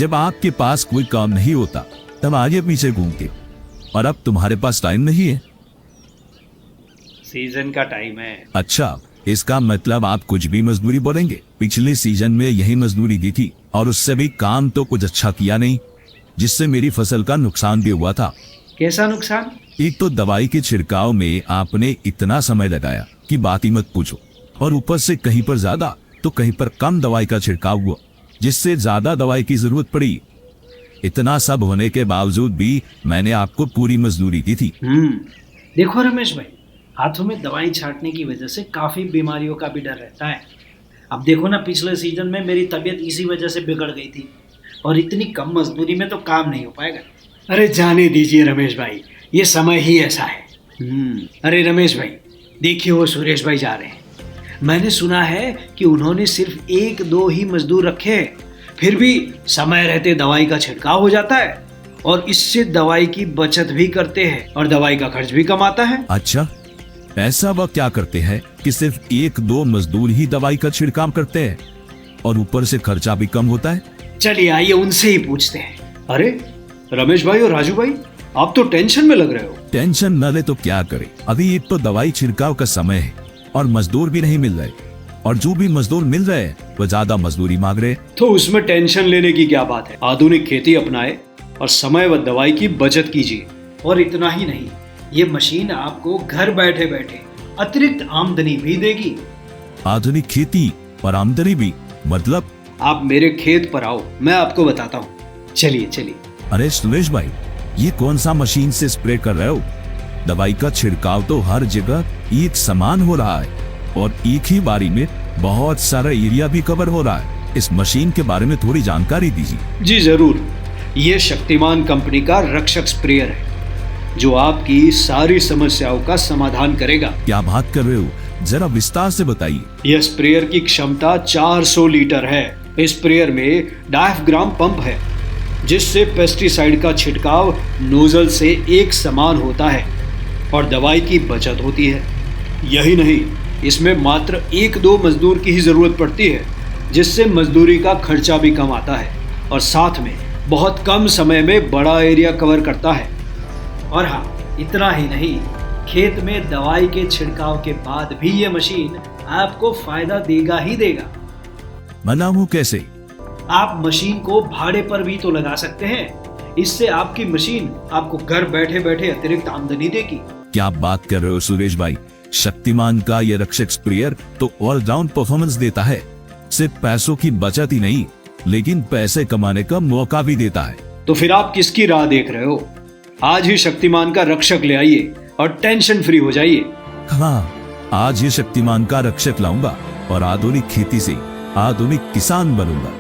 जब आपके पास कोई काम नहीं होता तब आगे पीछे घूमते, और अब तुम्हारे पास टाइम नहीं है। सीजन का टाइम है। अच्छा, इसका मतलब आप कुछ भी मजदूरी बोलेंगे। पिछले सीजन में यही मजदूरी दी थी और उससे भी काम तो कुछ अच्छा किया नहीं, जिससे मेरी फसल का नुकसान भी हुआ था। कैसा नुकसान? एक तो दवाई के छिड़काव में आपने इतना समय लगाया कि बात ही मत पूछो, और ऊपर से कहीं पर ज्यादा तो कहीं पर कम दवाई का छिड़काव हुआ, जिससे ज्यादा दवाई की जरूरत पड़ी। इतना सब होने के बावजूद भी मैंने आपको पूरी मजदूरी दी थी। देखो रमेश भाई, हाथों में दवाई छांटने की वजह से काफी बीमारियों का भी डर रहता है। अब देखो ना, पिछले सीजन में मेरी तबीयत इसी वजह से बिगड़ गई थी, और इतनी कम मजदूरी में तो काम नहीं हो पाएगा। अरे जाने दीजिए रमेश भाई, ये समय ही ऐसा है। अरे रमेश भाई, देखिए वो सुरेश भाई जा रहे हैं। मैंने सुना है कि उन्होंने सिर्फ 1-2 ही मजदूर रखे हैं, फिर भी समय रहते दवाई का छिड़काव हो जाता है, और इससे दवाई की बचत भी करते हैं और दवाई का खर्च भी कम आता है। अच्छा, ऐसा वह क्या करते हैं कि सिर्फ 1-2 मजदूर ही दवाई का छिड़काव करते हैं और ऊपर से खर्चा भी कम होता है? चलिए आइए उनसे ही पूछते हैं। अरे रमेश भाई और राजू भाई, आप तो टेंशन में लग रहे हो। टेंशन न ले तो क्या करे, अभी एक तो दवाई छिड़काव का समय है और मजदूर भी नहीं मिल रहे, और जो भी मजदूर मिल रहे हैं वो ज्यादा मजदूरी मांग रहे। तो उसमें टेंशन लेने की क्या बात है। आधुनिक खेती अपनाए और समय व दवाई की बचत कीजिए। और इतना ही नहीं, ये मशीन आपको घर बैठे बैठे अतिरिक्त आमदनी भी देगी। आधुनिक खेती और आमदनी भी मतलब? आप मेरे खेत पर आओ, मैं आपको बताता हूँ। चलिए चलिए। अरे सुरेश भाई, ये कौन सा मशीन से स्प्रे कर रहे हो? दवाई का छिड़काव तो हर जगह एक समान हो रहा है और एक ही बारी में बहुत सारा एरिया भी कवर हो रहा है। इस मशीन के बारे में थोड़ी जानकारी दीजिए। जी जरूर। ये शक्तिमान कंपनी का रक्षक स्प्रेयर है, जो आपकी सारी समस्याओं का समाधान करेगा। क्या बात कर रहे हो, जरा विस्तार से बताइए। यह स्प्रेयर की क्षमता 400 लीटर है। इस स्प्रेयर में डायफ्राम पंप है, जिससे पेस्टिसाइड का छिड़काव नोजल से एक समान होता है और दवाई की बचत होती है। यही नहीं, इसमें मात्र 1-2 मजदूर की ही जरूरत पड़ती है, जिससे मजदूरी का खर्चा भी कम आता है और साथ में बहुत कम समय में बड़ा एरिया कवर करता है। और हाँ, इतना ही नहीं, खेत में दवाई के छिड़काव के बाद भी ये मशीन आपको फायदा देगा ही देगा। बनाऊं कैसे? आप मशीन को भाड़े पर भी तो लगा सकते हैं। इससे आपकी मशीन आपको घर बैठे बैठे अतिरिक्त आमदनी देगी। क्या बात कर रहे हो सुरेश भाई, शक्तिमान का ये रक्षक स्प्रेयर तो ऑलराउंड परफॉर्मेंस देता है। सिर्फ पैसों की बचत ही नहीं, लेकिन पैसे कमाने का मौका भी देता है। तो फिर आप किसकी राह देख रहे हो? आज ही शक्तिमान का रक्षक ले आइए और टेंशन फ्री हो जाइए। हाँ, आज ही शक्तिमान का रक्षक लाऊंगा और आधुनिक खेती से आधुनिक किसान बनूंगा।